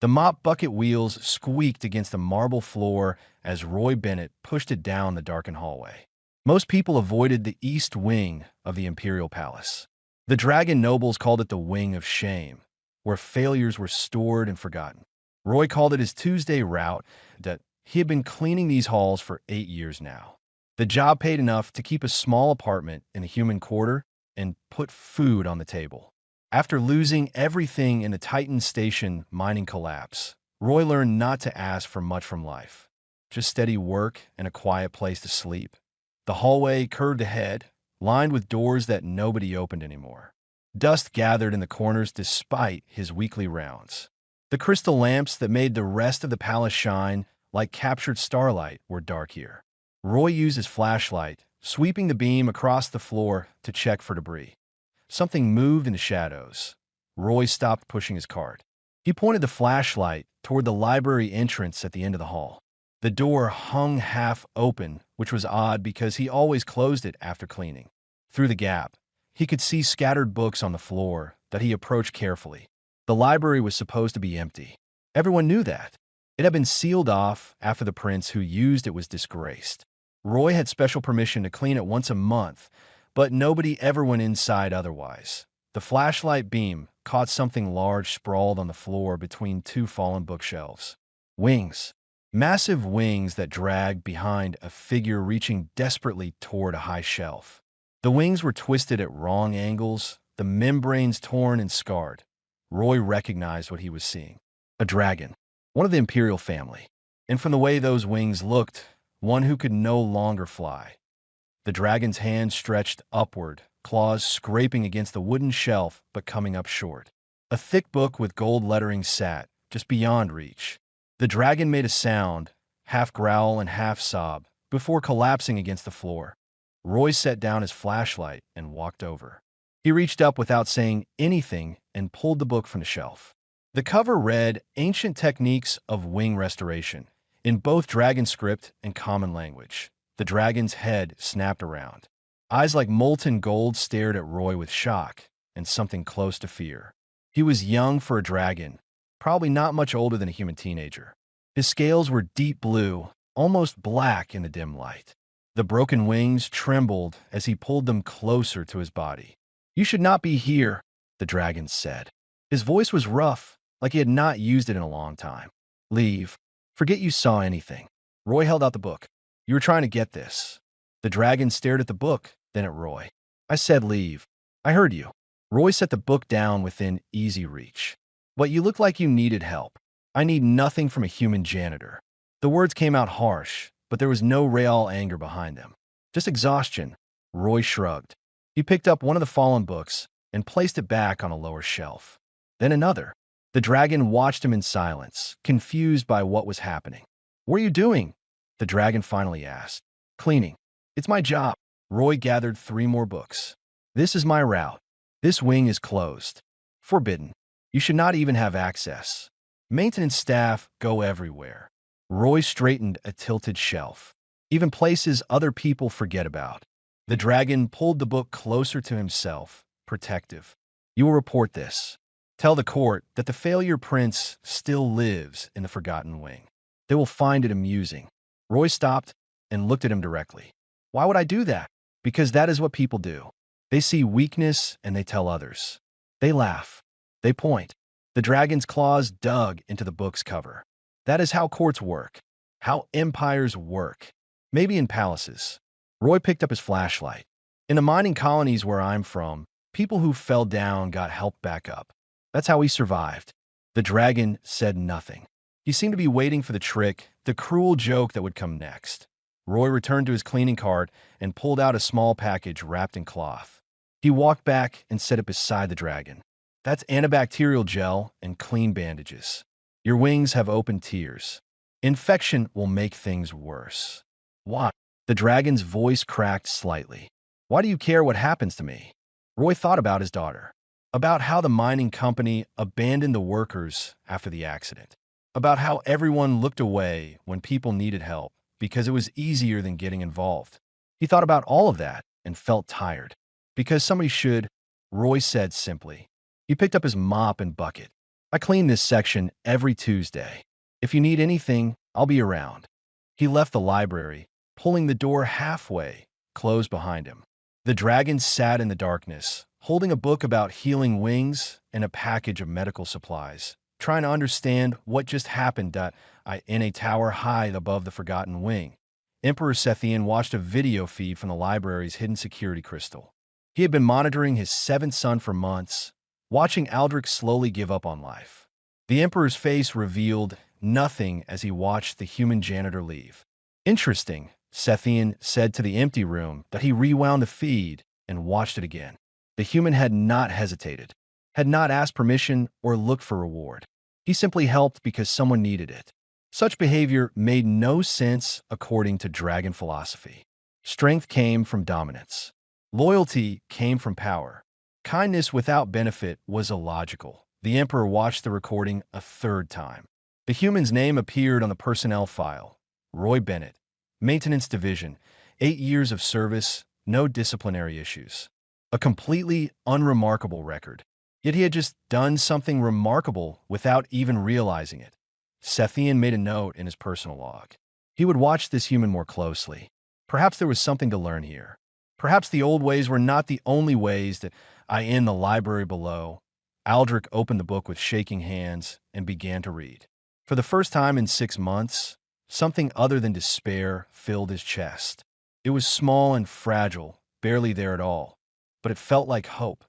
The mop bucket wheels squeaked against the marble floor as Roy Bennett pushed it down the darkened hallway. Most people avoided the east wing of the Imperial Palace. The dragon nobles called it the Wing of Shame, where failures were stored and forgotten. Roy called it his Tuesday route that he had been cleaning these halls for 8 years now. The job paid enough to keep a small apartment in the human quarter and put food on the table. After losing everything in the Titan Station mining collapse, Roy learned not to ask for much from life. Just steady work and a quiet place to sleep. The hallway curved ahead, lined with doors that nobody opened anymore. Dust gathered in the corners despite his weekly rounds. The crystal lamps that made the rest of the palace shine like captured starlight were dark here. Roy used his flashlight, sweeping the beam across the floor to check for debris. Something moved in the shadows. Roy stopped pushing his cart. He pointed the flashlight toward the library entrance at the end of the hall. The door hung half open, which was odd because he always closed it after cleaning. Through the gap, he could see scattered books on the floor that he approached carefully. The library was supposed to be empty. Everyone knew that. It had been sealed off after the prince who used it was disgraced. Roy had special permission to clean it once a month, but nobody ever went inside otherwise. The flashlight beam caught something large sprawled on the floor between two fallen bookshelves. Wings. Massive wings that dragged behind a figure reaching desperately toward a high shelf. The wings were twisted at wrong angles, the membranes torn and scarred. Roy recognized what he was seeing. A dragon. One of the Imperial family. And from the way those wings looked, one who could no longer fly. The dragon's hand stretched upward, claws scraping against the wooden shelf but coming up short. A thick book with gold lettering sat just beyond reach. The dragon made a sound, half growl and half sob, before collapsing against the floor. Roy set down his flashlight and walked over. He reached up without saying anything and pulled the book from the shelf. The cover read Ancient Techniques of Wing Restoration in both dragon script and common language. The dragon's head snapped around. Eyes like molten gold stared at Roy with shock and something close to fear. He was young for a dragon, probably not much older than a human teenager. His scales were deep blue, almost black in the dim light. The broken wings trembled as he pulled them closer to his body. "You should not be here," the dragon said. His voice was rough, like he had not used it in a long time. "Leave. Forget you saw anything." Roy held out the book. "You were trying to get this." The dragon stared at the book, then at Roy. "I said leave. I heard you." Roy set the book down within easy reach. "But you look like you needed help. I need nothing from a human janitor." The words came out harsh, but there was no real anger behind them. Just exhaustion. Roy shrugged. He picked up one of the fallen books and placed it back on a lower shelf. Then another. The dragon watched him in silence, confused by what was happening. "What are you doing?" the dragon finally asked. "Cleaning. It's my job." Roy gathered 3 more books. "This is my route. This wing is closed. Forbidden. You should not even have access. Maintenance staff go everywhere." Roy straightened a tilted shelf. Even places other people forget about. The dragon pulled the book closer to himself, protective. "You will report this. Tell the court that the failure prince still lives in the Forgotten Wing. They will find it amusing." Roy stopped and looked at him directly. "Why would I do that?" "Because that is what people do. They see weakness and they tell others. They laugh. They point." The dragon's claws dug into the book's cover. "That is how courts work. How empires work. Maybe in palaces." Roy picked up his flashlight. "In the mining colonies where I'm from, people who fell down got helped back up. That's how we survived." The dragon said nothing. He seemed to be waiting for the trick, the cruel joke that would come next. Roy returned to his cleaning cart and pulled out a small package wrapped in cloth. He walked back and set it beside the dragon. "That's antibacterial gel and clean bandages. Your wings have open tears. Infection will make things worse." "Why?" The dragon's voice cracked slightly. "Why do you care what happens to me?" Roy thought about his daughter. About how the mining company abandoned the workers after the accident. About how everyone looked away when people needed help because it was easier than getting involved. He thought about all of that and felt tired. "Because somebody should," Roy said simply. He picked up his mop and bucket. I clean this section every Tuesday. If you need anything, I'll be around. He left the library, pulling the door halfway, closed behind him. The dragon sat in the darkness, holding a book about healing wings and a package of medical supplies, trying to understand what just happened in a tower high above the Forgotten Wing. Emperor Sethian watched a video feed from the library's hidden security crystal. He had been monitoring his seventh son for months, watching Aldrich slowly give up on life. The Emperor's face revealed nothing as he watched the human janitor leave. Interesting, Sethian said to the empty room that he rewound the feed and watched it again. The human had not hesitated, had not asked permission or looked for reward. He simply helped because someone needed it. Such behavior made no sense according to dragon philosophy. Strength came from dominance. Loyalty came from power. Kindness without benefit was illogical. The Emperor watched the recording a third time. The human's name appeared on the personnel file. Roy Bennett, Maintenance Division, 8 years of service, no disciplinary issues. A completely unremarkable record. Yet he had just done something remarkable without even realizing it. Sethian made a note in his personal log. He would watch this human more closely. Perhaps there was something to learn here. Perhaps the old ways were not the only ways that in the library below. Aldrich opened the book with shaking hands and began to read. For the first time in 6 months, something other than despair filled his chest. It was small and fragile, barely there at all, but it felt like hope.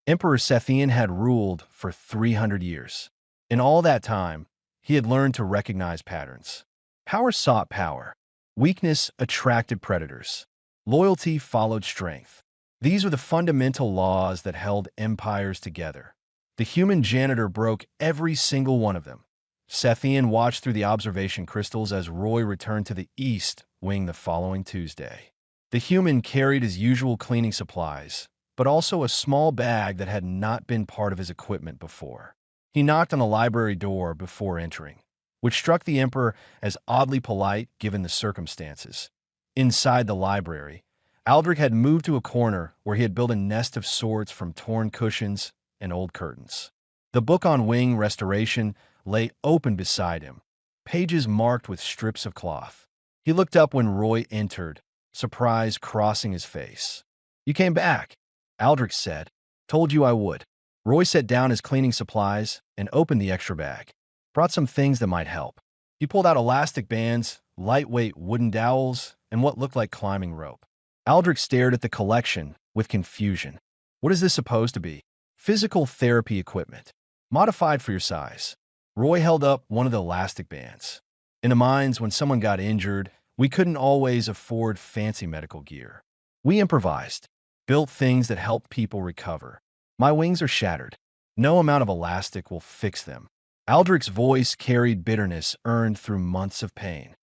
Emperor Sethian had ruled for 300 years. In all that time, he had learned to recognize patterns. Power sought power. Weakness attracted predators. Loyalty followed strength. These were the fundamental laws that held empires together. The human janitor broke every single one of them. Sethian watched through the observation crystals as Roy returned to the East Wing the following Tuesday. The human carried his usual cleaning supplies, but also a small bag that had not been part of his equipment before. He knocked on the library door before entering, which struck the Emperor as oddly polite given the circumstances. Inside the library, Aldrich had moved to a corner where he had built a nest of sorts from torn cushions and old curtains. The book on wing restoration lay open beside him, pages marked with strips of cloth. He looked up when Roy entered, surprise crossing his face. "You came back," Aldrich said. "Told you I would." Roy set down his cleaning supplies and opened the extra bag. Brought some things that might help. He pulled out elastic bands, lightweight wooden dowels, and what looked like climbing rope. Aldrich stared at the collection with confusion. "What is this supposed to be?" "Physical therapy equipment. Modified for your size." Roy held up one of the elastic bands. "In the mines, when someone got injured, we couldn't always afford fancy medical gear. We improvised, built things that helped people recover. My wings are shattered. No amount of elastic will fix them." Aldrich's voice carried bitterness earned through months of pain.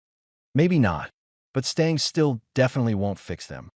"Maybe not, but staying still definitely won't fix them."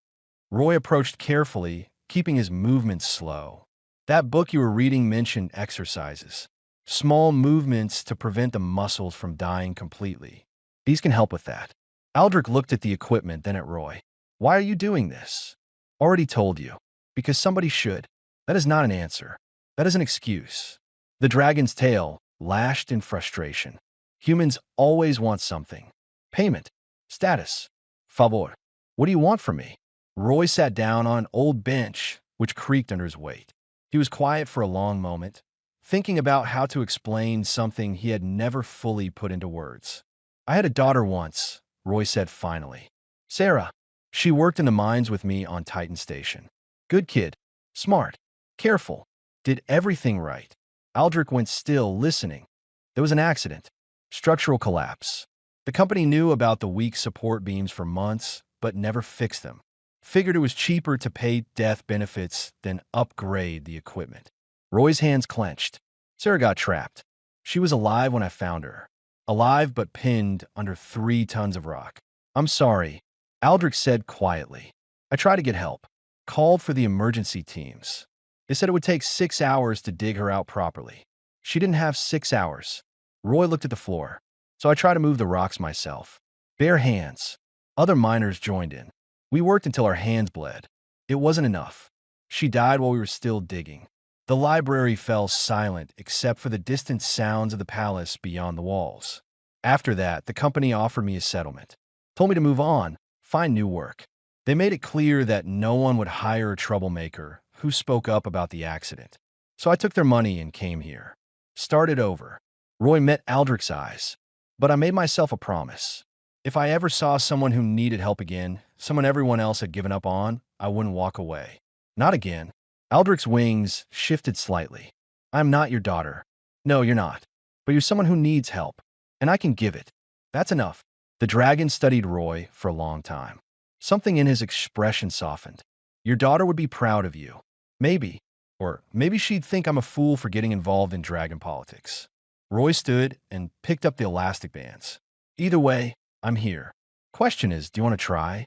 Roy approached carefully, keeping his movements slow. "That book you were reading mentioned exercises. Small movements to prevent the muscles from dying completely. These can help with that." Aldrich looked at the equipment, then at Roy. "Why are you doing this?" "Already told you. Because somebody should." "That is not an answer. That is an excuse." The dragon's tail lashed in frustration. "Humans always want something. Payment. Status. Favor. What do you want from me?" Roy sat down on an old bench, which creaked under his weight. He was quiet for a long moment, thinking about how to explain something he had never fully put into words. "I had a daughter once," Roy said finally. "Sarah. She worked in the mines with me on Titan Station. Good kid. Smart. Careful. Did everything right." Aldrich went still, listening. "There was an accident. Structural collapse. The company knew about the weak support beams for months, but never fixed them. Figured it was cheaper to pay death benefits than upgrade the equipment." Roy's hands clenched. "Sarah got trapped. She was alive when I found her. Alive but pinned under 3 tons of rock." "I'm sorry," Aldrich said quietly. "I tried to get help. Called for the emergency teams. They said it would take 6 hours to dig her out properly. She didn't have 6 hours." Roy looked at the floor. "So I tried to move the rocks myself. Bare hands." Other miners joined in. "We worked until our hands bled. It wasn't enough. She died while we were still digging." The library fell silent except for the distant sounds of the palace beyond the walls. After that, the company offered me a settlement. Told me to move on, find new work. They made it clear that no one would hire a troublemaker who spoke up about the accident. So I took their money and came here. Started over. Roy met Aldrich's eyes. But I made myself a promise. If I ever saw someone who needed help again, someone everyone else had given up on, I wouldn't walk away. Not again. Aldrich's wings shifted slightly. I'm not your daughter. No, you're not. But you're someone who needs help. And I can give it. That's enough. The dragon studied Roy for a long time. Something in his expression softened. Your daughter would be proud of you. Maybe. Or maybe she'd think I'm a fool for getting involved in dragon politics. Roy stood and picked up the elastic bands. Either way, I'm here. Question is, do you want to try?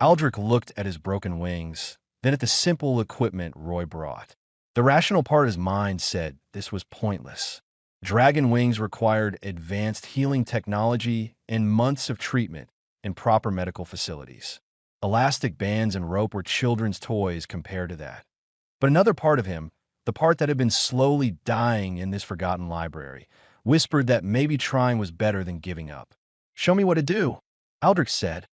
Aldrich looked at his broken wings, then at the simple equipment Roy brought. The rational part of his mind said this was pointless. Dragon wings required advanced healing technology and months of treatment in proper medical facilities. Elastic bands and rope were children's toys compared to that. But another part of him, the part that had been slowly dying in this forgotten library, whispered that maybe trying was better than giving up. Show me what to do, Aldrich said.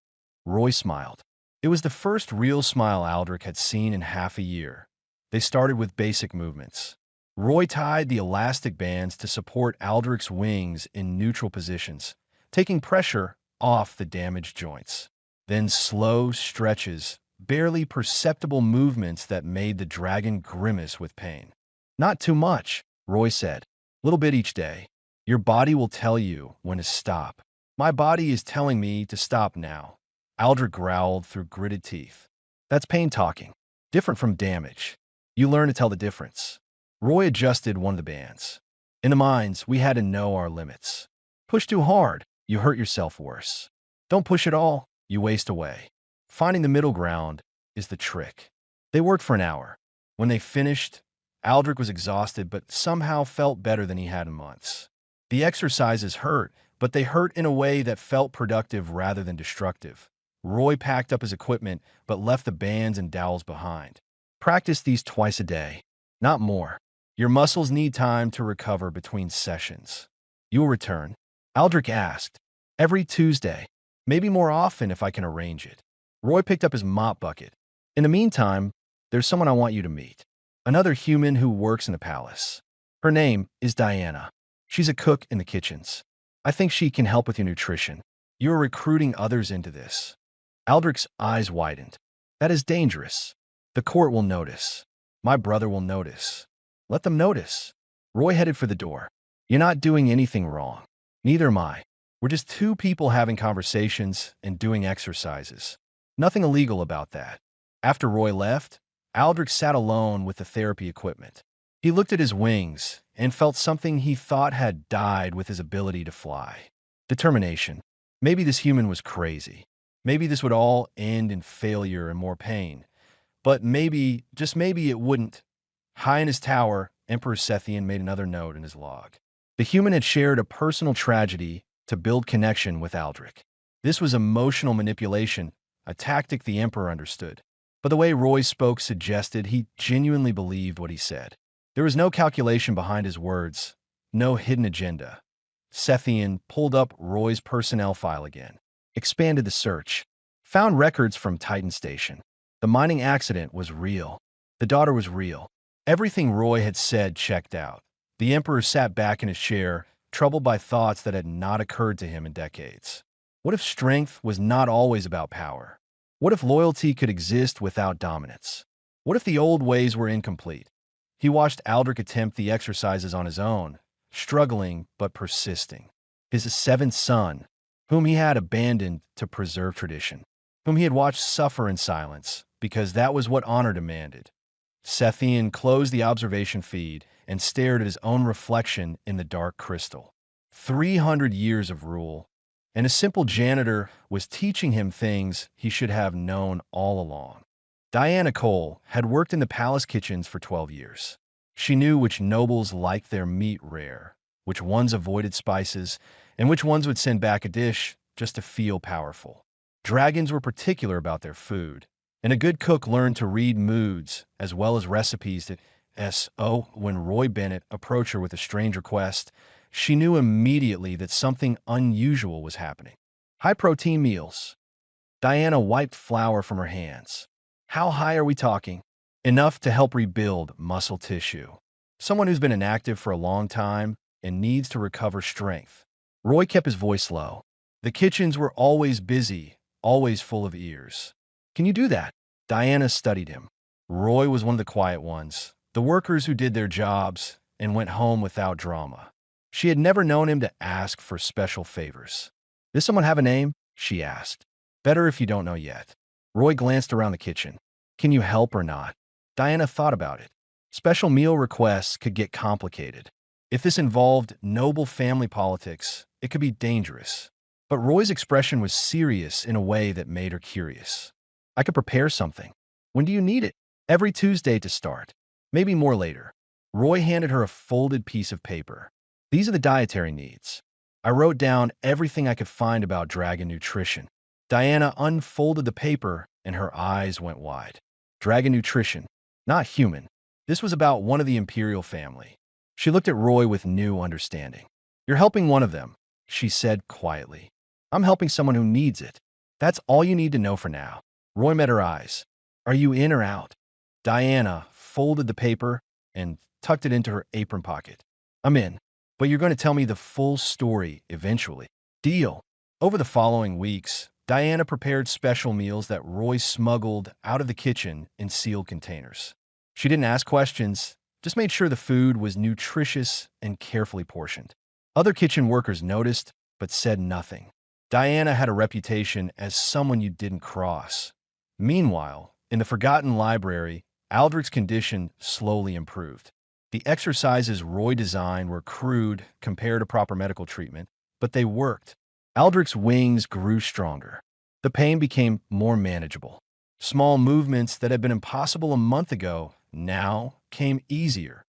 Roy smiled. It was the first real smile Aldrich had seen in half a year. They started with basic movements. Roy tied the elastic bands to support Aldrich's wings in neutral positions, taking pressure off the damaged joints. Then slow stretches, barely perceptible movements that made the dragon grimace with pain. Not too much, Roy said. Little bit each day. Your body will tell you when to stop. My body is telling me to stop now. Aldrich growled through gritted teeth. That's pain talking. Different from damage. You learn to tell the difference. Roy adjusted one of the bands. In the mines, we had to know our limits. Push too hard, you hurt yourself worse. Don't push at all, you waste away. Finding the middle ground is the trick. They worked for an hour. When they finished, Aldrich was exhausted but somehow felt better than he had in months. The exercises hurt, but they hurt in a way that felt productive rather than destructive. Roy packed up his equipment but left the bands and dowels behind. Practice these twice a day, not more. Your muscles need time to recover between sessions. You will return? Aldrich asked. Every Tuesday. Maybe more often if I can arrange it. Roy picked up his mop bucket. In the meantime, there's someone I want you to meet. Another human who works in the palace. Her name is Diana. She's a cook in the kitchens. I think she can help with your nutrition. You're recruiting others into this. Aldrich's eyes widened. That is dangerous. The court will notice. My brother will notice. Let them notice. Roy headed for the door. You're not doing anything wrong. Neither am I. We're just two people having conversations and doing exercises. Nothing illegal about that. After Roy left, Aldrich sat alone with the therapy equipment. He looked at his wings and felt something he thought had died with his ability to fly. Determination. Maybe this human was crazy. Maybe this would all end in failure and more pain. But maybe, just maybe it wouldn't. High in his tower, Emperor Sethian made another note in his log. The human had shared a personal tragedy to build connection with Aldrich. This was emotional manipulation, a tactic the Emperor understood. But the way Roy spoke suggested he genuinely believed what he said. There was no calculation behind his words, no hidden agenda. Sethian pulled up Roy's personnel file again, expanded the search, found records from Titan Station. The mining accident was real. The daughter was real. Everything Roy had said checked out. The Emperor sat back in his chair, troubled by thoughts that had not occurred to him in decades. What if strength was not always about power? What if loyalty could exist without dominance? What if the old ways were incomplete? He watched Aldrich attempt the exercises on his own, struggling but persisting. His seventh son, whom he had abandoned to preserve tradition, whom he had watched suffer in silence, because that was what honor demanded. Sethian closed the observation feed and stared at his own reflection in the dark crystal. 300 years of rule, and a simple janitor was teaching him things he should have known all along. Diana Cole had worked in the palace kitchens for 12 years. She knew which nobles liked their meat rare, which ones avoided spices, and which ones would send back a dish just to feel powerful. Dragons were particular about their food, and a good cook learned to read moods as well as recipes When Roy Bennett approached her with a strange request, she knew immediately that something unusual was happening. High-protein meals. Diana wiped flour from her hands. How high are we talking? Enough to help rebuild muscle tissue. Someone who's been inactive for a long time and needs to recover strength. Roy kept his voice low. The kitchens were always busy, always full of ears. Can you do that? Diana studied him. Roy was one of the quiet ones, the workers who did their jobs and went home without drama. She had never known him to ask for special favors. Does someone have a name? She asked. Better if you don't know yet. Roy glanced around the kitchen. Can you help or not? Diana thought about it. Special meal requests could get complicated. If this involved noble family politics, it could be dangerous. But Roy's expression was serious in a way that made her curious. I could prepare something. When do you need it? Every Tuesday to start. Maybe more later. Roy handed her a folded piece of paper. These are the dietary needs. I wrote down everything I could find about dragon nutrition. Diana unfolded the paper and her eyes went wide. Dragon nutrition, not human. This was about one of the Imperial family. She looked at Roy with new understanding. You're helping one of them, she said quietly. I'm helping someone who needs it. That's all you need to know for now. Roy met her eyes. Are you in or out? Diana folded the paper and tucked it into her apron pocket. I'm in, but you're going to tell me the full story eventually. Deal. Over the following weeks, Diana prepared special meals that Roy smuggled out of the kitchen in sealed containers. She didn't ask questions, just made sure the food was nutritious and carefully portioned. Other kitchen workers noticed, but said nothing. Diana had a reputation as someone you didn't cross. Meanwhile, in the forgotten library, Aldrich's condition slowly improved. The exercises Roy designed were crude compared to proper medical treatment, but they worked. Aldrich's wings grew stronger. The pain became more manageable. Small movements that had been impossible a month ago now came easier.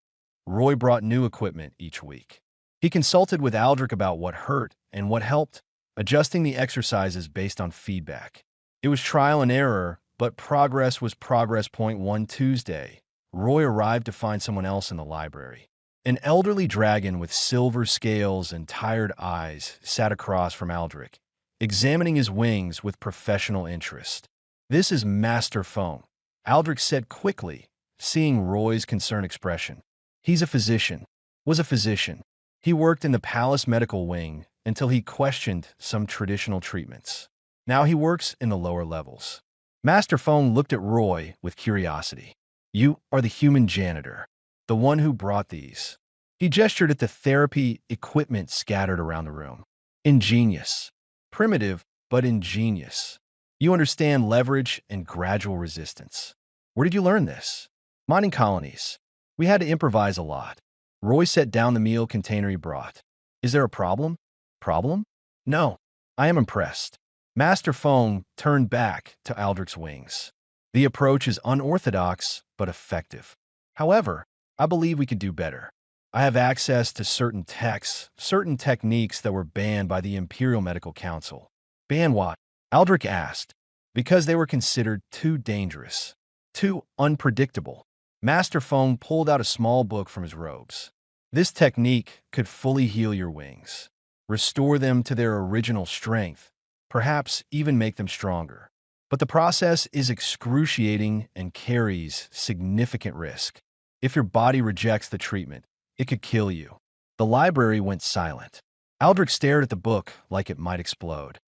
Roy brought new equipment each week. He consulted with Aldrich about what hurt and what helped, adjusting the exercises based on feedback. It was trial and error, but progress was progress. One Tuesday, Roy arrived to find someone else in the library. An elderly dragon with silver scales and tired eyes sat across from Aldrich, examining his wings with professional interest. This is Master Fong, Aldrich said quickly, seeing Roy's concerned expression. He's a physician. Was a physician. He worked in the palace medical wing until he questioned some traditional treatments. Now he works in the lower levels. Master Fong looked at Roy with curiosity. You are the human janitor, the one who brought these. He gestured at the therapy equipment scattered around the room. Ingenious. Primitive, but ingenious. You understand leverage and gradual resistance. Where did you learn this? Mining colonies. We had to improvise a lot. Roy set down the meal container he brought. Is there a problem? Problem? No. I am impressed. Master Fong turned back to Aldrich's wings. The approach is unorthodox, but effective. However, I believe we could do better. I have access to certain texts, certain techniques that were banned by the Imperial Medical Council. Banned what? Aldrich asked. Because they were considered too dangerous, too unpredictable. Master Fong pulled out a small book from his robes. This technique could fully heal your wings, restore them to their original strength, perhaps even make them stronger. But the process is excruciating and carries significant risk. If your body rejects the treatment, it could kill you. The library went silent. Aldrich stared at the book like it might explode.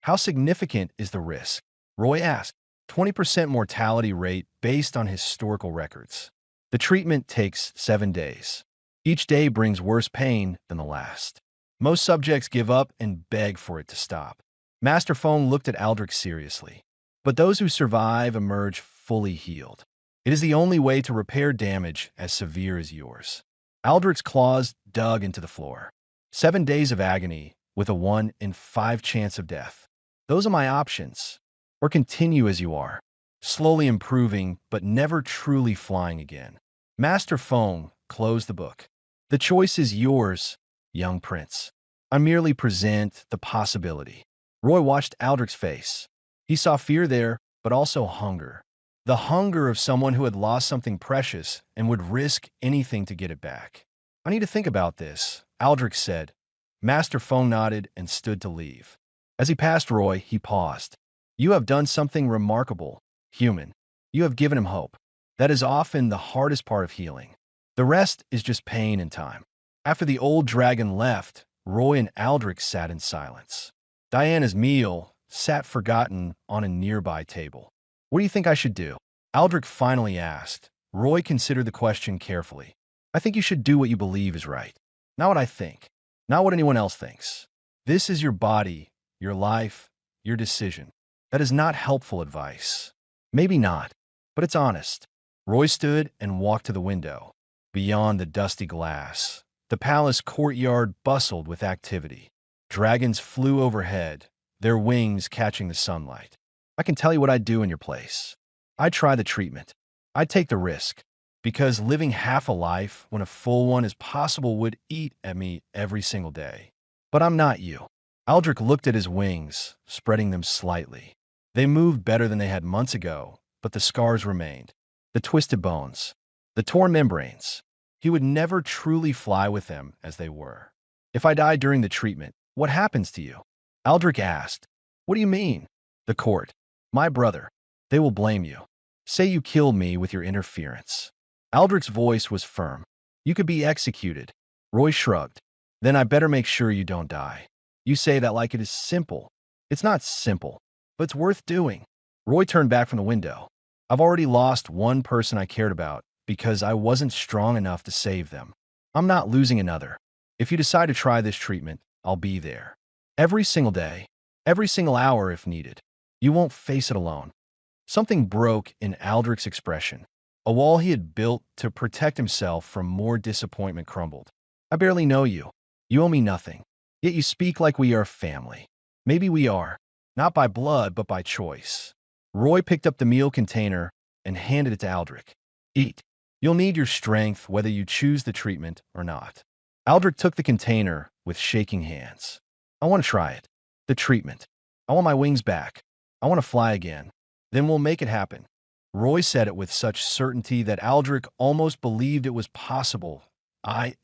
How significant is the risk? Roy asked. 20% mortality rate based on historical records. The treatment takes 7 days. Each day brings worse pain than the last. Most subjects give up and beg for it to stop. Master Fong looked at Aldrich seriously. But those who survive emerge fully healed. It is the only way to repair damage as severe as yours. Aldrich's claws dug into the floor. 7 days of agony with a 1 in 5 chance of death. Those are my options. Or continue as you are, slowly improving but never truly flying again. Master Fong closed the book. The choice is yours, young prince. I merely present the possibility. Roy watched Aldrich's face. He saw fear there, but also hunger. the hunger of someone who had lost something precious and would risk anything to get it back. I need to think about this, Aldrich said. Master Fong nodded and stood to leave. As he passed Roy, he paused. You have done something remarkable, human. You have given him hope. That is often the hardest part of healing. The rest is just pain and time. After the old dragon left, Roy and Aldrich sat in silence. Diana's meal sat forgotten on a nearby table. What do you think I should do? Aldrich finally asked. Roy considered the question carefully. I think you should do what you believe is right. Not what I think. Not what anyone else thinks. This is your body, your life, your decision. That is not helpful advice. Maybe not, but it's honest. Roy stood and walked to the window. Beyond the dusty glass, the palace courtyard bustled with activity. Dragons flew overhead, their wings catching the sunlight. I can tell you what I'd do in your place. I'd try the treatment. I'd take the risk, because living half a life when a full one is possible would eat at me every single day. But I'm not you. Aldrich looked at his wings, spreading them slightly. They moved better than they had months ago, but the scars remained. The twisted bones, the torn membranes. He would never truly fly with them as they were. If I die during the treatment, what happens to you? Aldrich asked. What do you mean? The court. My brother. They will blame you. Say you killed me with your interference. Aldrich's voice was firm. You could be executed. Roy shrugged. Then I better make sure you don't die. You say that like it is simple. It's not simple, but it's worth doing. Roy turned back from the window. I've already lost one person I cared about because I wasn't strong enough to save them. I'm not losing another. If you decide to try this treatment, I'll be there. Every single day, every single hour if needed. You won't face it alone. Something broke in Aldrich's expression. A wall he had built to protect himself from more disappointment crumbled. I barely know you. You owe me nothing. Yet you speak like we are family. Maybe we are. Not by blood, but by choice. Roy picked up the meal container and handed it to Aldrich. Eat. You'll need your strength whether you choose the treatment or not. Aldrich took the container with shaking hands. I want to try it. The treatment. I want my wings back. I want to fly again. Then we'll make it happen. Roy said it with such certainty that Aldrich almost believed it was possible.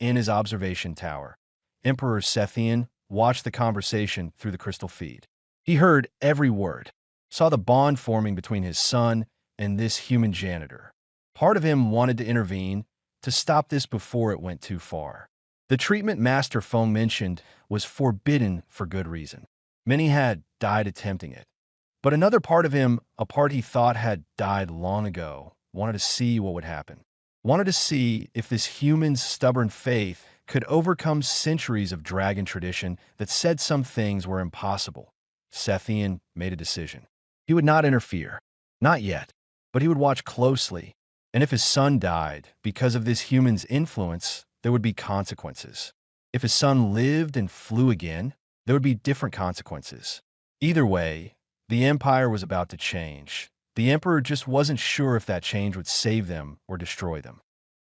In his observation tower, Emperor Sethian watched the conversation through the crystal feed. He heard every word, saw the bond forming between his son and this human janitor. Part of him wanted to intervene, to stop this before it went too far. The treatment Master Fong mentioned was forbidden for good reason. Many had died attempting it. But another part of him, a part he thought had died long ago, wanted to see what would happen. Wanted to see if this human's stubborn faith could overcome centuries of dragon tradition that said some things were impossible. Sethian made a decision. He would not interfere. Not yet. But he would watch closely. And if his son died because of this human's influence, there would be consequences. If his son lived and flew again, there would be different consequences. Either way, the empire was about to change. The emperor just wasn't sure if that change would save them or destroy them.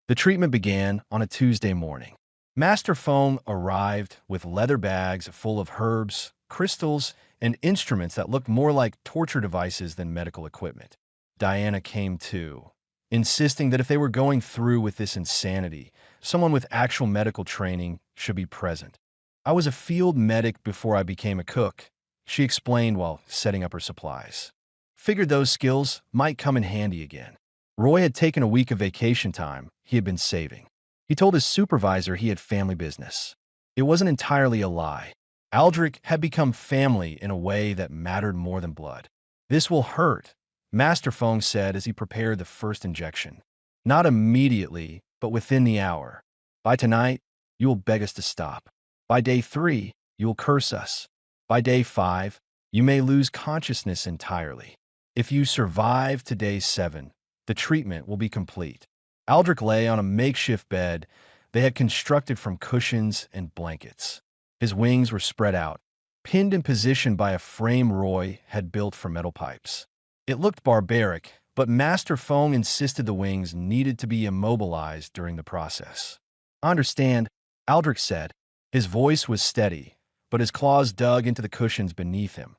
The treatment began on a Tuesday morning. Master Fong arrived with leather bags full of herbs, crystals, and instruments that looked more like torture devices than medical equipment. Diana came too, insisting that if they were going through with this insanity, someone with actual medical training should be present. I was a field medic before I became a cook, she explained while setting up her supplies. Figured those skills might come in handy again. Roy had taken a week of vacation time he had been saving. He told his supervisor he had family business. It wasn't entirely a lie. Aldrich had become family in a way that mattered more than blood. This will hurt, Master Fong said as he prepared the first injection. Not immediately, but within the hour. By tonight, you will beg us to stop. By day 3, you will curse us. By day 5, you may lose consciousness entirely. If you survive to day 7, the treatment will be complete. Aldrich lay on a makeshift bed they had constructed from cushions and blankets. His wings were spread out, pinned in position by a frame Roy had built from metal pipes. It looked barbaric, but Master Fong insisted the wings needed to be immobilized during the process. I understand, Aldrich said. His voice was steady, but his claws dug into the cushions beneath him.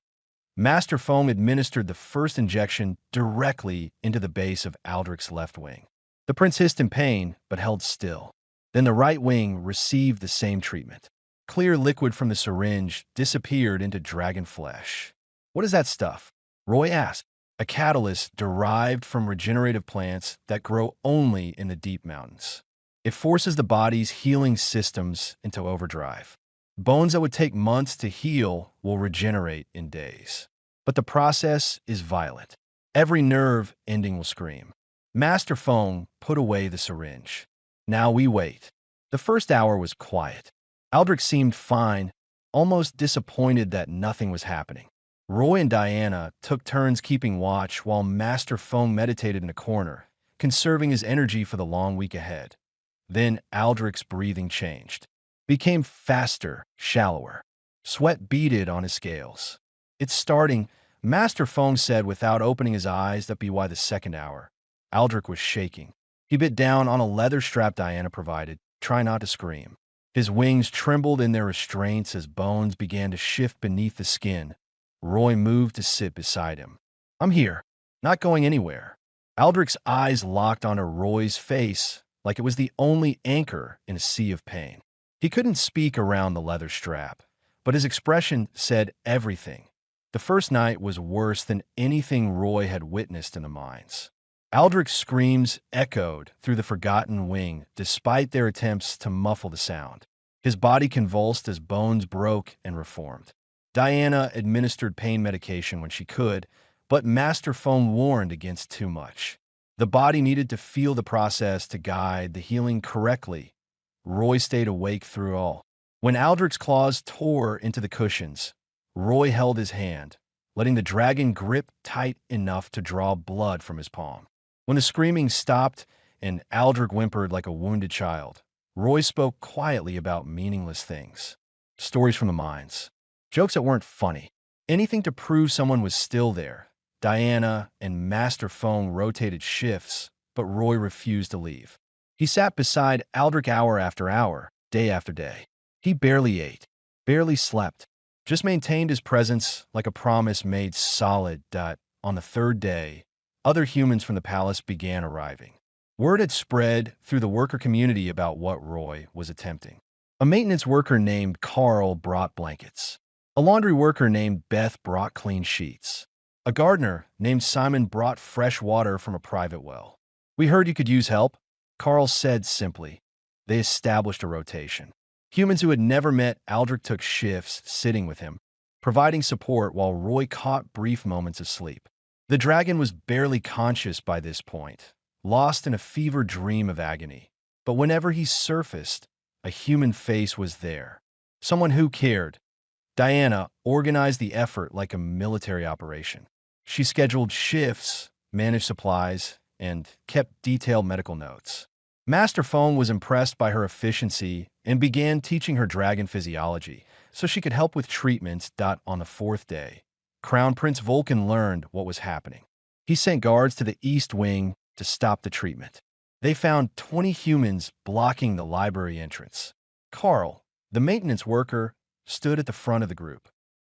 Master Foam administered the first injection directly into the base of Aldrich's left wing. The prince hissed in pain, but held still. Then the right wing received the same treatment. Clear liquid from the syringe disappeared into dragon flesh. What is that stuff? Roy asked. A catalyst derived from regenerative plants that grow only in the deep mountains. It forces the body's healing systems into overdrive. Bones that would take months to heal will regenerate in days. But the process is violent. Every nerve ending will scream. Master Foam put away the syringe. Now we wait. The first hour was quiet. Aldrich seemed fine, almost disappointed that nothing was happening. Roy and Diana took turns keeping watch while Master Foam meditated in a corner, conserving his energy for the long week ahead. Then Aldrich's breathing changed. Became faster, shallower. Sweat beaded on his scales. It's starting, Master Foam said without opening his eyes. That'd be why the second hour. Aldrich was shaking. He bit down on a leather strap Diana provided, trying not to scream. His wings trembled in their restraints as bones began to shift beneath the skin. Roy moved to sit beside him. I'm here, not going anywhere. Aldrich's eyes locked onto Roy's face like it was the only anchor in a sea of pain. He couldn't speak around the leather strap, but his expression said everything. The first night was worse than anything Roy had witnessed in the mines. Aldrich's screams echoed through the forgotten wing despite their attempts to muffle the sound. His body convulsed as bones broke and reformed. Diana administered pain medication when she could, but Master Foam warned against too much. The body needed to feel the process to guide the healing correctly. Roy stayed awake through all. When Aldrich's claws tore into the cushions, Roy held his hand, letting the dragon grip tight enough to draw blood from his palm. When the screaming stopped and Aldrich whimpered like a wounded child, Roy spoke quietly about meaningless things. Stories from the mines. Jokes that weren't funny. Anything to prove someone was still there. Diana and Master Foam rotated shifts, but Roy refused to leave. He sat beside Aldrich hour after hour, day after day. He barely ate, barely slept, just maintained his presence like a promise made solid. On the third day, other humans from the palace began arriving. Word had spread through the worker community about what Roy was attempting. A maintenance worker named Carl brought blankets. A laundry worker named Beth brought clean sheets. A gardener named Simon brought fresh water from a private well. We heard you could use help, Carl said simply. They established a rotation. Humans who had never met Aldrich took shifts sitting with him, providing support while Roy caught brief moments of sleep. The dragon was barely conscious by this point, lost in a fever dream of agony. But whenever he surfaced, a human face was there. Someone who cared. Diana organized the effort like a military operation. She scheduled shifts, managed supplies, and kept detailed medical notes. Master Foam was impressed by her efficiency and began teaching her dragon physiology so she could help with treatments. On the fourth day, Crown Prince Vulcan learned what was happening. He sent guards to the East Wing to stop the treatment. They found 20 humans blocking the library entrance. Carl, the maintenance worker, stood at the front of the group.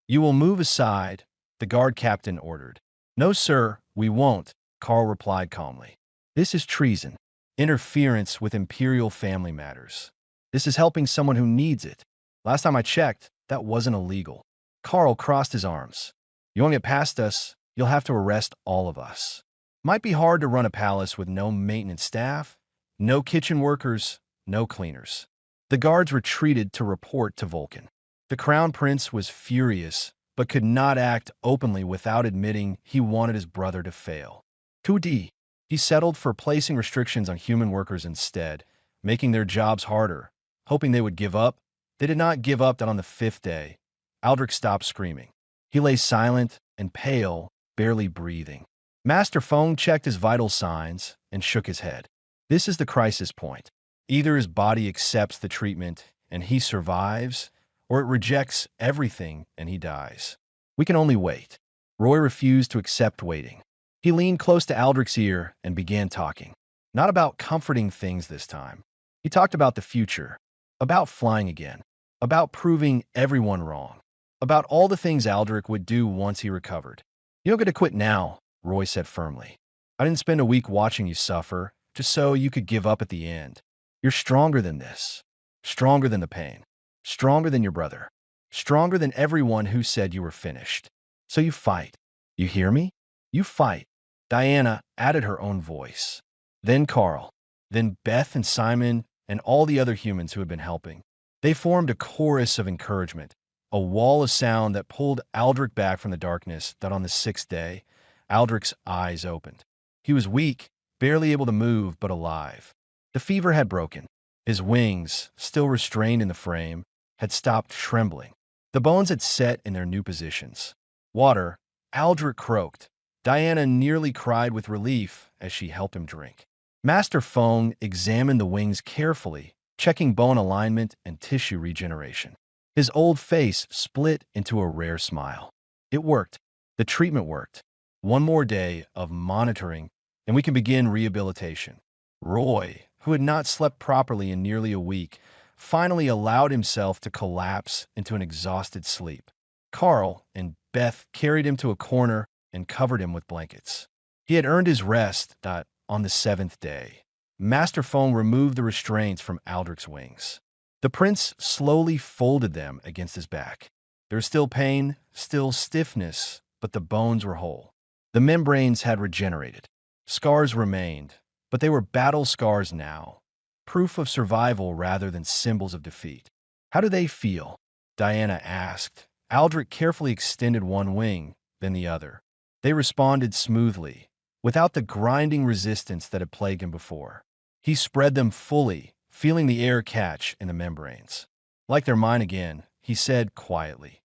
You will move aside, the guard captain ordered. No, sir, we won't, Carl replied calmly. This is treason, interference with imperial family matters. This is helping someone who needs it. Last time I checked, that wasn't illegal. Carl crossed his arms. You won't get past us, you'll have to arrest all of us. Might be hard to run a palace with no maintenance staff, no kitchen workers, no cleaners. The guards retreated to report to Vulcan. The Crown Prince was furious, but could not act openly without admitting he wanted his brother to fail. 2D. He settled for placing restrictions on human workers instead, making their jobs harder, hoping they would give up. They did not give up. On the fifth day, Aldrich stopped screaming. He lay silent and pale, barely breathing. Master Foam checked his vital signs and shook his head. This is the crisis point. Either his body accepts the treatment and he survives, or it rejects everything and he dies. We can only wait. Roy refused to accept waiting. He leaned close to Aldrich's ear and began talking. Not about comforting things this time. He talked about the future, about flying again, about proving everyone wrong. about all the things Aldrich would do once he recovered. "You don't get to quit now," Roy said firmly. "I didn't spend a week watching you suffer, just so you could give up at the end. You're stronger than this. Stronger than the pain. Stronger than your brother. Stronger than everyone who said you were finished. So you fight. You hear me? You fight." Diana added her own voice. Then Carl. Then Beth and Simon and all the other humans who had been helping. They formed a chorus of encouragement, a wall of sound that pulled Aldrich back from the darkness that on the sixth day, Aldrich's eyes opened. He was weak, barely able to move, but alive. The fever had broken. His wings, still restrained in the frame, had stopped trembling. The bones had set in their new positions. "Water," Aldrich croaked. Diana nearly cried with relief as she helped him drink. Master Feng examined the wings carefully, checking bone alignment and tissue regeneration. His old face split into a rare smile. It worked. The treatment worked. One more day of monitoring, and we can begin rehabilitation. Roy, who had not slept properly in nearly a week, finally allowed himself to collapse into an exhausted sleep. Carl and Beth carried him to a corner and covered him with blankets. He had earned his rest that on the seventh day. Master Feng removed the restraints from Aldrich's wings. The prince slowly folded them against his back. There was still pain, still stiffness, but the bones were whole. The membranes had regenerated. Scars remained, but they were battle scars now, proof of survival rather than symbols of defeat. "How do they feel?" Diana asked. Aldrich carefully extended one wing, then the other. They responded smoothly, without the grinding resistance that had plagued him before. He spread them fully, feeling the air catch in the membranes. "Like they're mine again," he said quietly.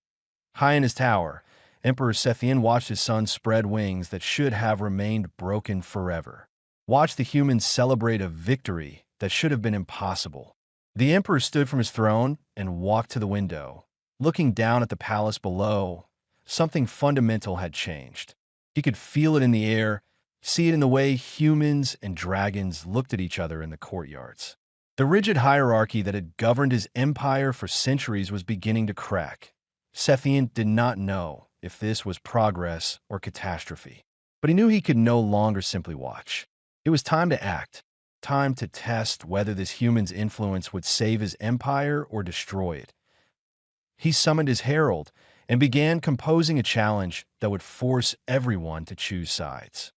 High in his tower, Emperor Sethian watched his son spread wings that should have remained broken forever. Watched the humans celebrate a victory that should have been impossible. The emperor stood from his throne and walked to the window. Looking down at the palace below, something fundamental had changed. He could feel it in the air, see it in the way humans and dragons looked at each other in the courtyards. The rigid hierarchy that had governed his empire for centuries was beginning to crack. Sethian did not know if this was progress or catastrophe, but he knew he could no longer simply watch. It was time to act, time to test whether this human's influence would save his empire or destroy it. He summoned his herald and began composing a challenge that would force everyone to choose sides.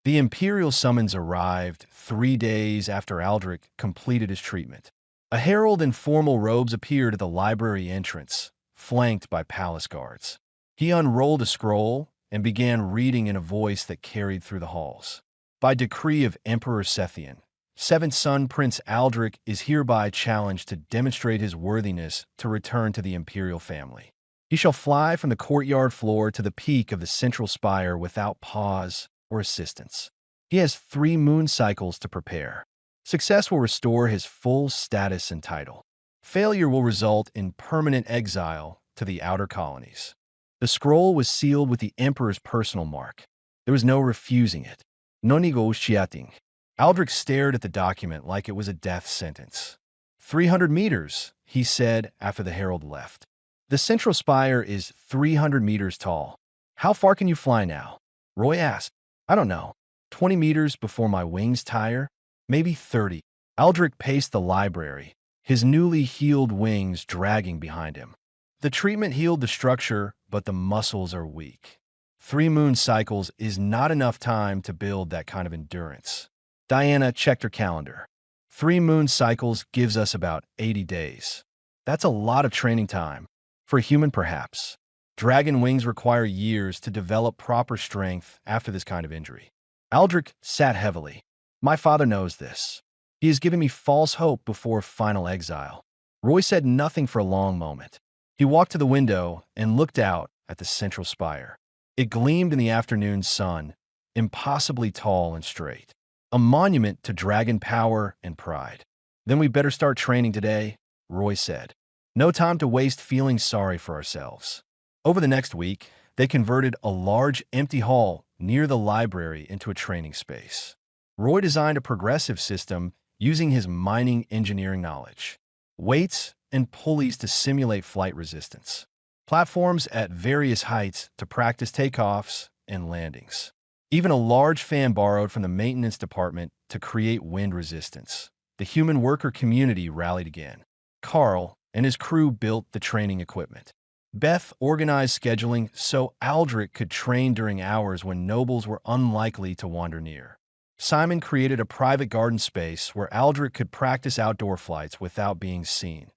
The imperial summons arrived 3 days after Aldrich completed his treatment. A herald in formal robes appeared at the library entrance, flanked by palace guards. He unrolled a scroll and began reading in a voice that carried through the halls. "By decree of Emperor Sethian, seventh son Prince Aldrich is hereby challenged to demonstrate his worthiness to return to the imperial family. He shall fly from the courtyard floor to the peak of the central spire without pause or assistance. He has 3 moon cycles to prepare. Success will restore his full status and title. Failure will result in permanent exile to the outer colonies." The scroll was sealed with the emperor's personal mark. There was no refusing it. No negotiating. Aldrich stared at the document like it was a death sentence. 300 meters, he said after the herald left. "The central spire is 300 meters tall. How far can you fly now?" Roy asked. "I don't know. 20 meters before my wings tire? Maybe 30. Aldrich paced the library, his newly healed wings dragging behind him. The treatment healed the structure, but the muscles are weak. 3 moon cycles is not enough time to build that kind of endurance. Diana checked her calendar. 3 moon cycles gives us about 80 days. That's a lot of training time. For a human, perhaps. Dragon wings require years to develop proper strength after this kind of injury. Aldrich sat heavily. My father knows this. He has given me false hope before final exile. Roy said nothing for a long moment. He walked to the window and looked out at the central spire. It gleamed in the afternoon sun, impossibly tall and straight. A monument to dragon power and pride. Then we better start training today, Roy said. No time to waste feeling sorry for ourselves. Over the next week, they converted a large empty hall near the library into a training space. Roy designed a progressive system using his mining engineering knowledge. Weights and pulleys to simulate flight resistance. platforms at various heights to practice takeoffs and landings. Even a large fan borrowed from the maintenance department to create wind resistance. The human worker community rallied again. Carl and his crew built the training equipment. Beth organized scheduling so Aldrich could train during hours when nobles were unlikely to wander near. Simon created a private garden space where Aldrich could practice outdoor flights without being seen.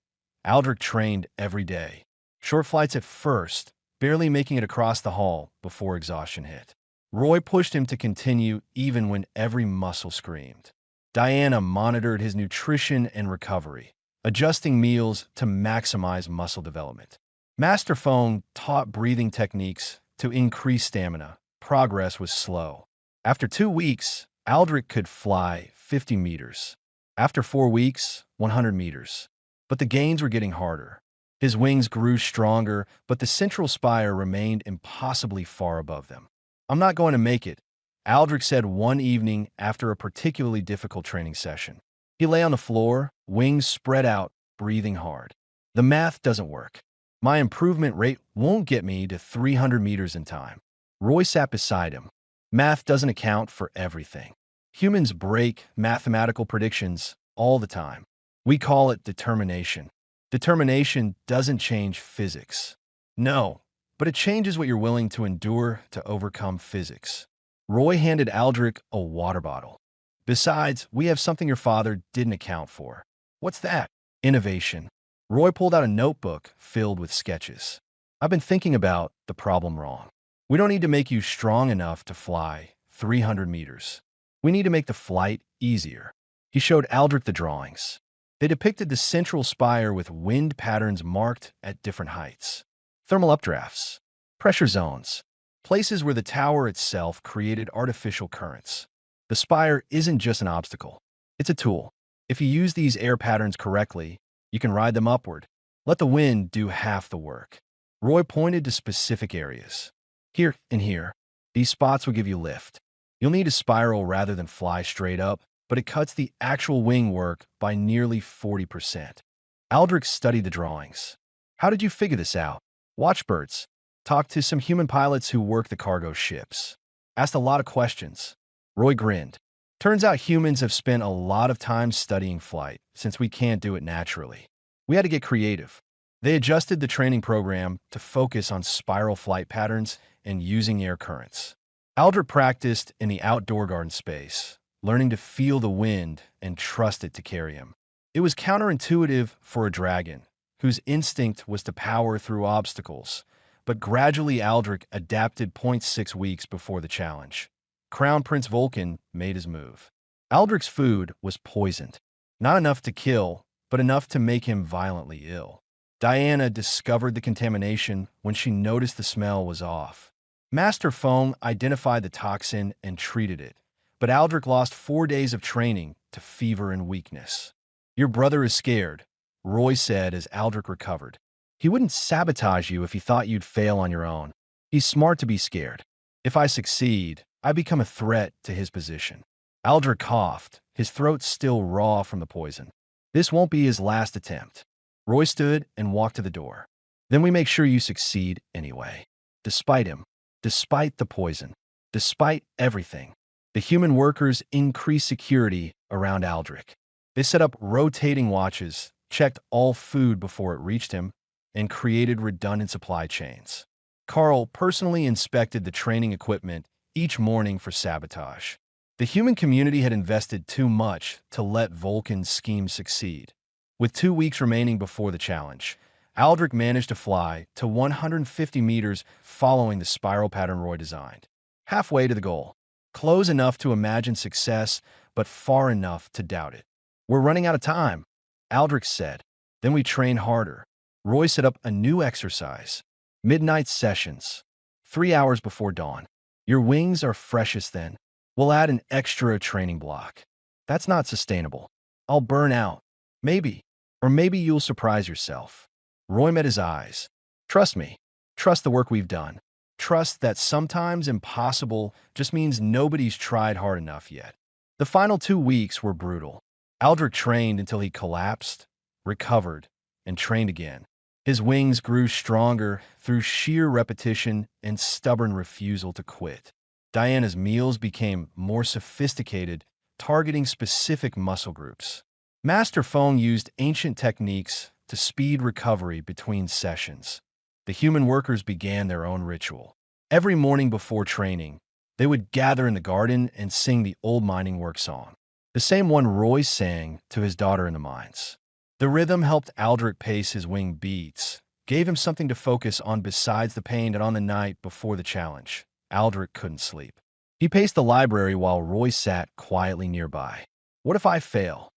Aldrich trained every day. Short flights at first, barely making it across the hall before exhaustion hit. Roy pushed him to continue even when every muscle screamed. Diana monitored his nutrition and recovery, adjusting meals to maximize muscle development. Master Phone taught breathing techniques to increase stamina. Progress was slow. After 2 weeks, Aldrich could fly 50 meters. After 4 weeks, 100 meters. But the gains were getting harder. His wings grew stronger, but the central spire remained impossibly far above them. "I'm not going to make it," Aldrich said one evening after a particularly difficult training session. He lay on the floor, wings spread out, breathing hard. "The math doesn't work. My improvement rate won't get me to 300 meters in time." Roy sat beside him. "Math doesn't account for everything. Humans break mathematical predictions all the time. We call it determination. Determination doesn't change physics." "No, but it changes what you're willing to endure to overcome physics." Roy handed Aldrich a water bottle. "Besides, we have something your father didn't account for." "What's that?" "Innovation." Roy pulled out a notebook filled with sketches. "I've been thinking about the problem wrong. We don't need to make you strong enough to fly 300 meters. We need to make the flight easier." He showed Aldrich the drawings. They depicted the central spire with wind patterns marked at different heights. Thermal updrafts, pressure zones, places where the tower itself created artificial currents. The spire isn't just an obstacle. It's a tool. If you use these air patterns correctly, you can ride them upward. Let the wind do half the work. Roy pointed to specific areas. "Here and here. These spots will give you lift. You'll need to spiral rather than fly straight up, but it cuts the actual wing work by nearly 40%. Aldrich studied the drawings. "How did you figure this out?" "Watchbirds. Talked to some human pilots who work the cargo ships. Asked a lot of questions." Roy grinned. "Turns out humans have spent a lot of time studying flight, since we can't do it naturally. We had to get creative." They adjusted the training program to focus on spiral flight patterns and using air currents. Aldrich practiced in the outdoor garden space, learning to feel the wind and trust it to carry him. It was counterintuitive for a dragon, whose instinct was to power through obstacles, but gradually Aldrich adapted 0.6 weeks before the challenge. Crown Prince Vulcan made his move. Aldrich's food was poisoned. Not enough to kill, but enough to make him violently ill. Diana discovered the contamination when she noticed the smell was off. Master Phone identified the toxin and treated it, but Aldrich lost 4 days of training to fever and weakness. "Your brother is scared," Roy said as Aldrich recovered. "He wouldn't sabotage you if he thought you'd fail on your own. He's smart to be scared. If I succeed, I become a threat to his position." Aldrich coughed, his throat still raw from the poison. "This won't be his last attempt." Roy stood and walked to the door. "Then we make sure you succeed anyway." Despite him, despite the poison, despite everything, the human workers increased security around Aldrich. They set up rotating watches, checked all food before it reached him, and created redundant supply chains. Carl personally inspected the training equipment each morning for sabotage. The human community had invested too much to let Vulcan's scheme succeed. With 2 weeks remaining before the challenge, Aldrich managed to fly to 150 meters following the spiral pattern Roy designed. Halfway to the goal. Close enough to imagine success, but far enough to doubt it. "We're running out of time," Aldrich said. "Then we train harder." Roy set up a new exercise. Midnight sessions. 3 hours before dawn. "Your wings are freshest then. We'll add an extra training block." "That's not sustainable. I'll burn out." "Maybe. Or maybe you'll surprise yourself." Roy met his eyes. "Trust me. Trust the work we've done. Trust that sometimes impossible just means nobody's tried hard enough yet." The final 2 weeks were brutal. Aldrich trained until he collapsed, recovered, and trained again. His wings grew stronger through sheer repetition and stubborn refusal to quit. Diana's meals became more sophisticated, targeting specific muscle groups. Master Fong used ancient techniques to speed recovery between sessions. The human workers began their own ritual. Every morning before training, they would gather in the garden and sing the old mining work song, the same one Roy sang to his daughter in the mines. The rhythm helped Aldrich pace his wing beats, gave him something to focus on besides the pain that on the night before the challenge, Aldrich couldn't sleep. He paced the library while Roy sat quietly nearby. "What if I fail?"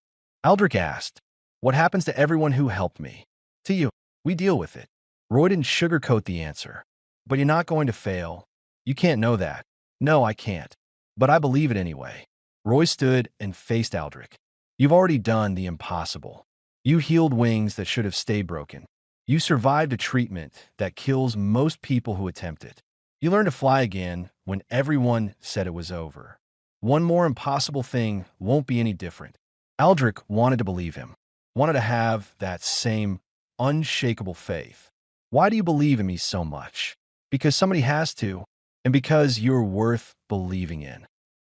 Aldrich asked. "What happens to everyone who helped me?" "To you. We deal with it." Roy didn't sugarcoat the answer. "But you're not going to fail. You can't know that." "No, I can't. But I believe it anyway." Roy stood and faced Aldrich. "You've already done the impossible. You healed wings that should have stayed broken. You survived a treatment that kills most people who attempt it. You learned to fly again when everyone said it was over. One more impossible thing won't be any different." Aldrich wanted to believe him, wanted to have that same unshakable faith. "Why do you believe in me so much?" "Because somebody has to, and because you're worth believing in."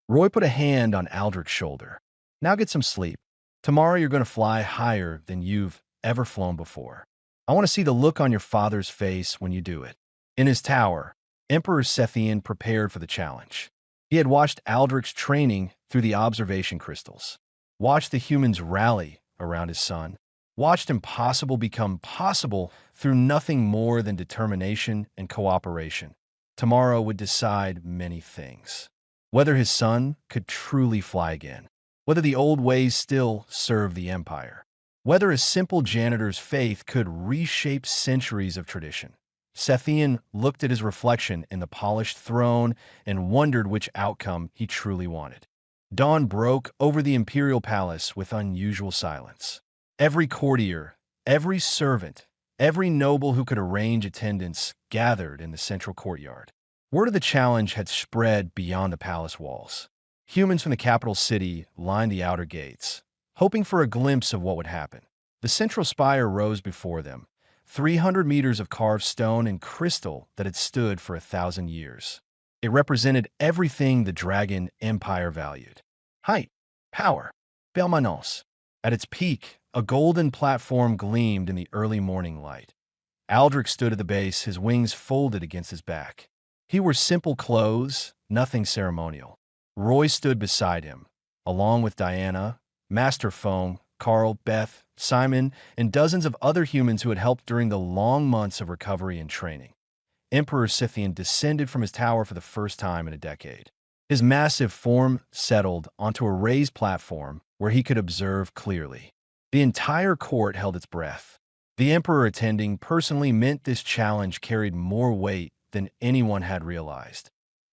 Roy put a hand on Aldrich's shoulder. "Now get some sleep. Tomorrow you're going to fly higher than you've ever flown before. I want to see the look on your father's face when you do it." In his tower, Emperor Sethian prepared for the challenge. He had watched Aldrich's training through the observation crystals, watched the humans rally around his son, watched impossible become possible through nothing more than determination and cooperation. Tomorrow would decide many things. Whether his son could truly fly again, whether the old ways still serve the Empire, whether a simple janitor's faith could reshape centuries of tradition. Sethian looked at his reflection in the polished throne and wondered which outcome he truly wanted. Dawn broke over the imperial palace with unusual silence. Every courtier, every servant, every noble who could arrange attendance gathered in the central courtyard. Word of the challenge had spread beyond the palace walls. Humans from the capital city lined the outer gates, hoping for a glimpse of what would happen. The central spire rose before them, 300 meters of carved stone and crystal that had stood for 1,000 years. It represented everything the Dragon Empire valued: height, power, permanence. At its peak, a golden platform gleamed in the early morning light. Aldrich stood at the base, his wings folded against his back. He wore simple clothes, nothing ceremonial. Roy stood beside him, along with Diana, Master Fong, Carl, Beth, Simon, and dozens of other humans who had helped during the long months of recovery and training. Emperor Scythian descended from his tower for the first time in a decade. His massive form settled onto a raised platform where he could observe clearly. The entire court held its breath. The Emperor attending personally meant this challenge carried more weight than anyone had realized.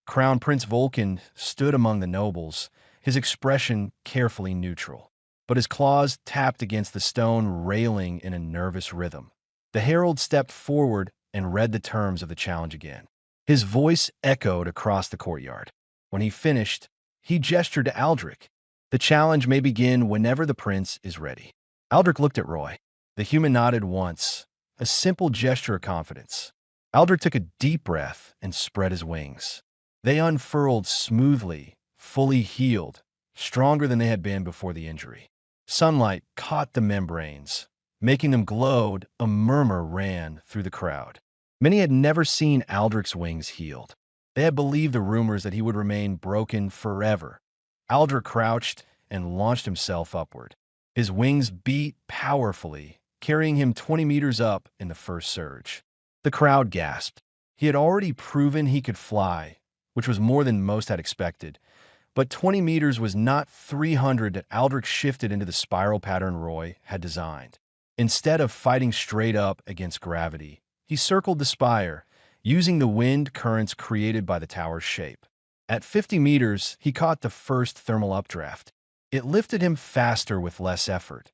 Crown Prince Vulcan stood among the nobles, his expression carefully neutral, but his claws tapped against the stone railing in a nervous rhythm. The herald stepped forward and read the terms of the challenge again. His voice echoed across the courtyard. When he finished, he gestured to Aldrich. "The challenge may begin whenever the prince is ready." Aldrich looked at Roy. The human nodded once, a simple gesture of confidence. Aldrich took a deep breath and spread his wings. They unfurled smoothly, fully healed, stronger than they had been before the injury. Sunlight caught the membranes, making them glowed. A murmur ran through the crowd. Many had never seen Aldrich's wings healed. They had believed the rumors that he would remain broken forever. Aldrich crouched and launched himself upward. His wings beat powerfully, carrying him 20 meters up in the first surge. The crowd gasped. He had already proven he could fly, which was more than most had expected. But 20 meters was not 300 that Aldrich shifted into the spiral pattern Roy had designed. Instead of fighting straight up against gravity, he circled the spire, using the wind currents created by the tower's shape. At 50 meters, he caught the first thermal updraft. It lifted him faster with less effort.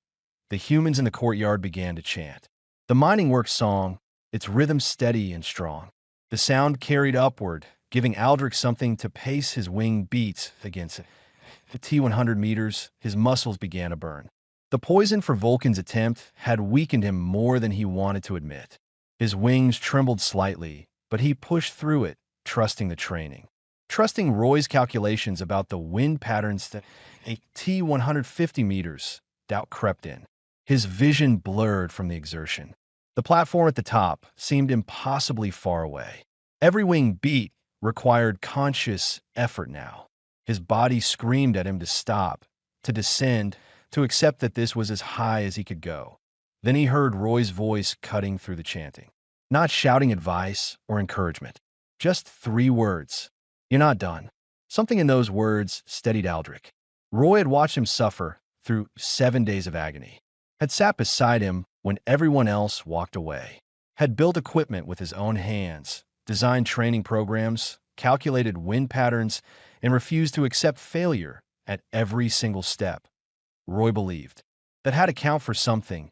The humans in the courtyard began to chant. The mining works song, its rhythm steady and strong. The sound carried upward, giving Aldrich something to pace his wing beats against it. At T100 meters, his muscles began to burn. The poison for Vulcan's attempt had weakened him more than he wanted to admit. His wings trembled slightly, but he pushed through it, trusting the training. Trusting Roy's calculations about the wind patterns that a T 150 meters, doubt crept in. His vision blurred from the exertion. The platform at the top seemed impossibly far away. Every wing beat required conscious effort now. His body screamed at him to stop, to descend, to accept that this was as high as he could go. Then he heard Roy's voice cutting through the chanting. Not shouting advice or encouragement. Just 3 words. You're not done. Something in those words steadied Aldrich. Roy had watched him suffer through 7 days of agony, had sat beside him when everyone else walked away, had built equipment with his own hands, designed training programs, calculated wind patterns, and refused to accept failure at every single step. Roy believed that had to count for something.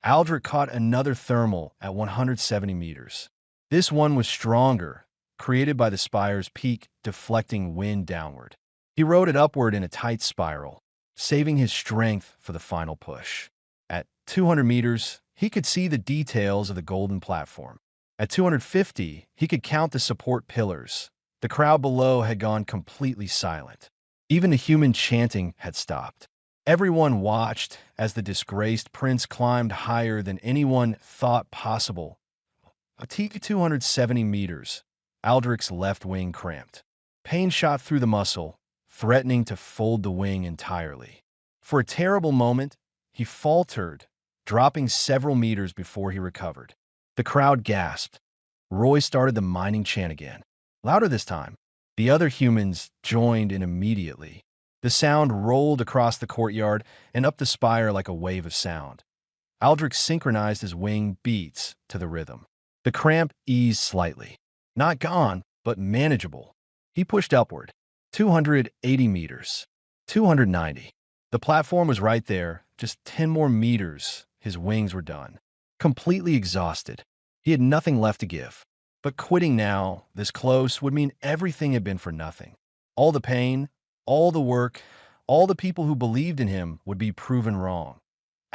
Aldrich caught another thermal at 170 meters. This one was stronger, created by the spire's peak deflecting wind downward. He rode it upward in a tight spiral, saving his strength for the final push. At 200 meters, he could see the details of the golden platform. At 250, he could count the support pillars. The crowd below had gone completely silent. Even the human chanting had stopped. Everyone watched as the disgraced prince climbed higher than anyone thought possible. At 270 meters, Aldrich's left wing cramped. Pain shot through the muscle, threatening to fold the wing entirely. For a terrible moment, he faltered, dropping several meters before he recovered. The crowd gasped. Roy started the mining chant again, louder this time. The other humans joined in immediately. The sound rolled across the courtyard and up the spire like a wave of sound. Aldrich synchronized his wing beats to the rhythm. The cramp eased slightly. Not gone, but manageable. He pushed upward. 280 meters. 290. The platform was right there. Just 10 more meters. His wings were done. Completely exhausted. He had nothing left to give. But quitting now, this close, would mean everything had been for nothing. All the pain, all the work, all the people who believed in him would be proven wrong.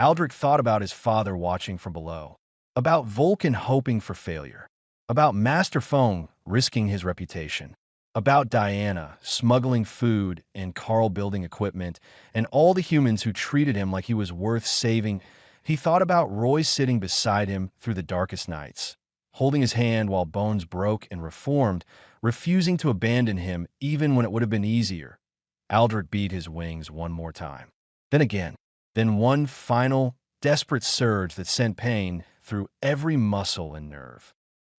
Aldrich thought about his father watching from below, about Vulcan hoping for failure, about Master Phone risking his reputation, about Diana smuggling food and Carl building equipment, and all the humans who treated him like he was worth saving. He thought about Roy sitting beside him through the darkest nights, holding his hand while bones broke and reformed, refusing to abandon him even when it would have been easier. Aldrich beat his wings one more time. Then again. Then one final, desperate surge that sent pain through every muscle and nerve.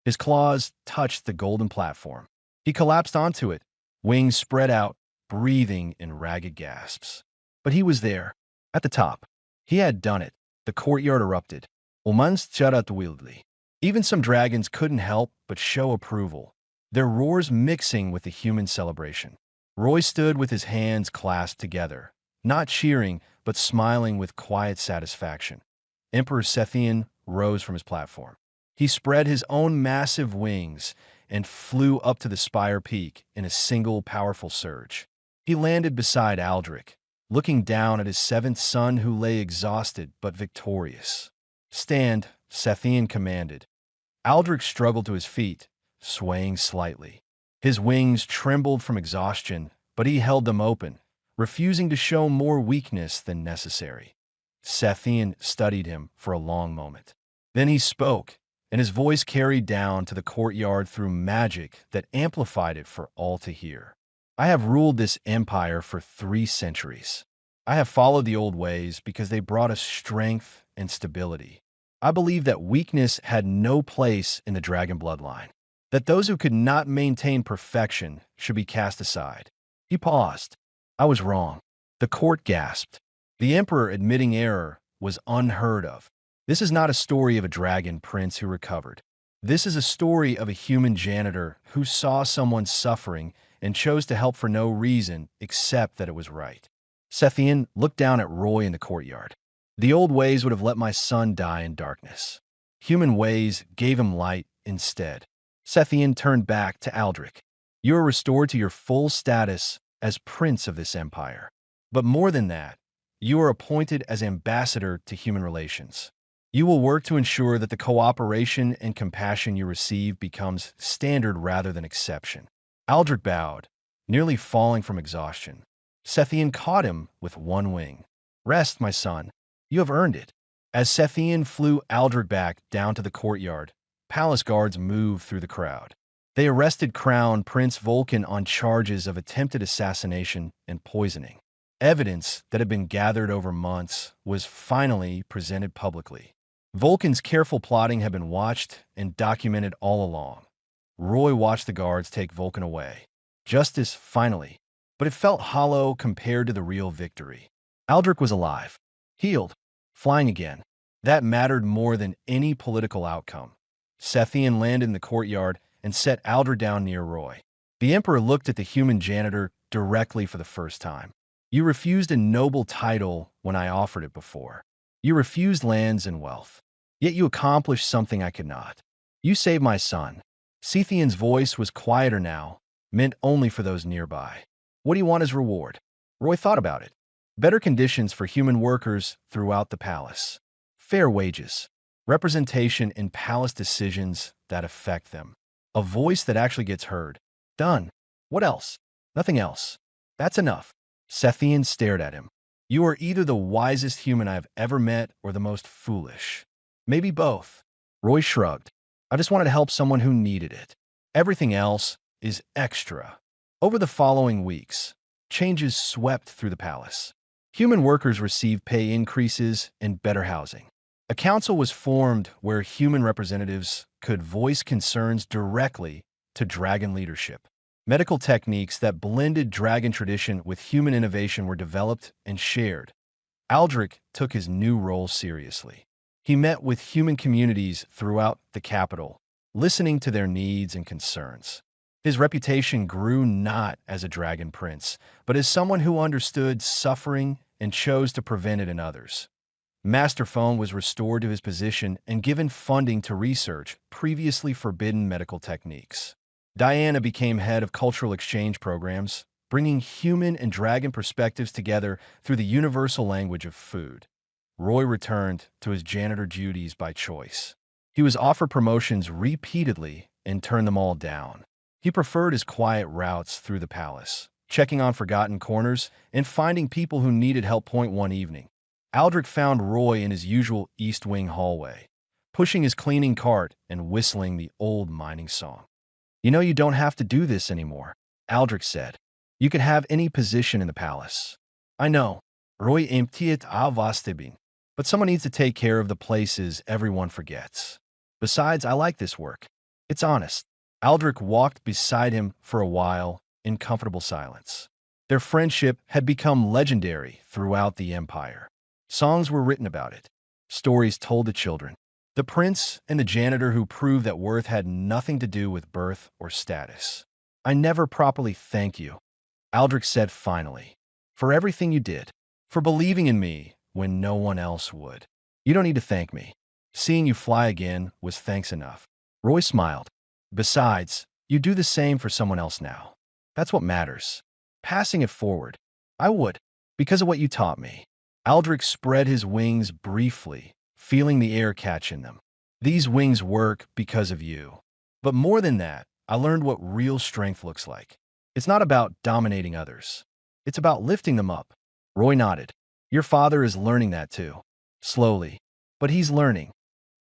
His claws touched the golden platform. He collapsed onto it, wings spread out, breathing in ragged gasps. But he was there, at the top. He had done it. The courtyard erupted. Omans charat wildly. Even some dragons couldn't help but show approval, their roars mixing with the human celebration. Roy stood with his hands clasped together, not cheering, but smiling with quiet satisfaction. Emperor Sethian rose from his platform. He spread his own massive wings and flew up to the spire peak in a single powerful surge. He landed beside Aldrich, looking down at his 7th son who lay exhausted but victorious. Stand, Sethian commanded. Aldrich struggled to his feet, swaying slightly. His wings trembled from exhaustion, but he held them open, refusing to show more weakness than necessary. Sethian studied him for a long moment. Then he spoke, and his voice carried down to the courtyard through magic that amplified it for all to hear. I have ruled this empire for 3 centuries. I have followed the old ways because they brought us strength and stability. I believe that weakness had no place in the dragon bloodline, that those who could not maintain perfection should be cast aside. He paused. I was wrong. The court gasped. The emperor admitting error was unheard of. This is not a story of a dragon prince who recovered. This is a story of a human janitor who saw someone suffering and chose to help for no reason except that it was right. Sethian looked down at Roy in the courtyard. The old ways would have let my son die in darkness. Human ways gave him light instead. Sethian turned back to Aldrich. You are restored to your full status as prince of this empire. But more than that, you are appointed as ambassador to human relations. You will work to ensure that the cooperation and compassion you receive becomes standard rather than exception. Aldrich bowed, nearly falling from exhaustion. Sethian caught him with one wing. Rest, my son. You have earned it. As Sethian flew Aldrich back down to the courtyard, palace guards moved through the crowd. They arrested Crown Prince Vulcan on charges of attempted assassination and poisoning. Evidence that had been gathered over months was finally presented publicly. Vulcan's careful plotting had been watched and documented all along. Roy watched the guards take Vulcan away. Justice, finally. But it felt hollow compared to the real victory. Aldrich was alive, healed, flying again. That mattered more than any political outcome. Sethian landed in the courtyard and set Aldrich down near Roy. The Emperor looked at the human janitor directly for the first time. You refused a noble title when I offered it before. You refused lands and wealth. Yet you accomplished something I could not. You saved my son. Sethian's voice was quieter now, meant only for those nearby. What do you want as reward? Roy thought about it. Better conditions for human workers throughout the palace. Fair wages. Representation in palace decisions that affect them. A voice that actually gets heard. Done. What else? Nothing else. That's enough. Sethian stared at him. You are either the wisest human I have ever met or the most foolish. Maybe both. Roy shrugged. I just wanted to help someone who needed it. Everything else is extra. Over the following weeks, changes swept through the palace. Human workers received pay increases and better housing. A council was formed where human representatives could voice concerns directly to dragon leadership. Medical techniques that blended dragon tradition with human innovation were developed and shared. Aldrich took his new role seriously. He met with human communities throughout the capital, listening to their needs and concerns. His reputation grew not as a dragon prince, but as someone who understood suffering and chose to prevent it in others. Master Phone was restored to his position and given funding to research previously forbidden medical techniques. Diana became head of cultural exchange programs, bringing human and dragon perspectives together through the universal language of food. Roy returned to his janitor duties by choice. He was offered promotions repeatedly and turned them all down. He preferred his quiet routes through the palace, checking on forgotten corners and finding people who needed help. One evening, Aldrich found Roy in his usual East Wing hallway, pushing his cleaning cart and whistling the old mining song. You know you don't have to do this anymore, Aldrich said. You could have any position in the palace. I know, Roy emptied avastibin, but someone needs to take care of the places everyone forgets. Besides, I like this work. It's honest. Aldrich walked beside him for a while in comfortable silence. Their friendship had become legendary throughout the empire. Songs were written about it, stories told to children. The prince and the janitor who proved that worth had nothing to do with birth or status. I never properly thank you, Aldrich said finally, for everything you did, for believing in me when no one else would. You don't need to thank me. Seeing you fly again was thanks enough. Roy smiled. Besides, you do the same for someone else now. That's what matters. Passing it forward. I would, because of what you taught me. Aldrich spread his wings briefly, feeling the air catch in them. These wings work because of you. But more than that, I learned what real strength looks like. It's not about dominating others. It's about lifting them up. Roy nodded. Your father is learning that too. Slowly. But he's learning.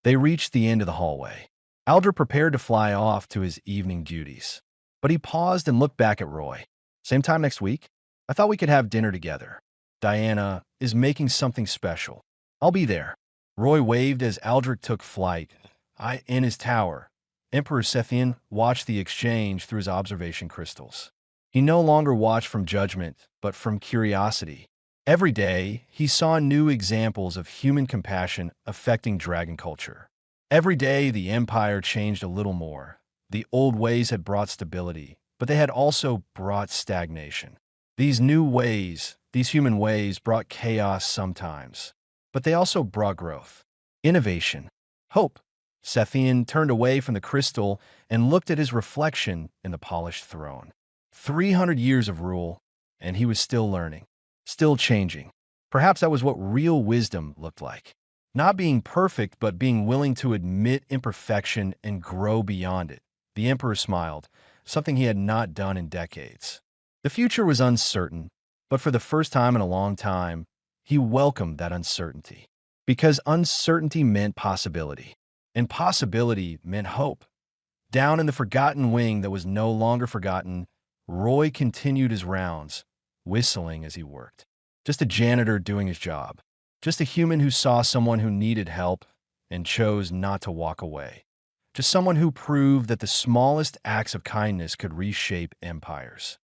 They reached the end of the hallway. Aldrich prepared to fly off to his evening duties. But he paused and looked back at Roy. Same time next week? I thought we could have dinner together. Diana is making something special. I'll be there. Roy waved as Aldrich took flight. In his tower, Emperor Sethian watched the exchange through his observation crystals. He no longer watched from judgment, but from curiosity. Every day, he saw new examples of human compassion affecting dragon culture. Every day, the empire changed a little more. The old ways had brought stability, but they had also brought stagnation. These new ways, these human ways, brought chaos sometimes, but they also brought growth, innovation, hope. Sethian turned away from the crystal and looked at his reflection in the polished throne. 300 years of rule, and he was still learning, still changing. Perhaps that was what real wisdom looked like. Not being perfect, but being willing to admit imperfection and grow beyond it. The Emperor smiled, something he had not done in decades. The future was uncertain, but for the first time in a long time, he welcomed that uncertainty. Because uncertainty meant possibility, and possibility meant hope. Down in the forgotten wing that was no longer forgotten, Roy continued his rounds, whistling as he worked. Just a janitor doing his job. Just a human who saw someone who needed help and chose not to walk away. Just someone who proved that the smallest acts of kindness could reshape empires.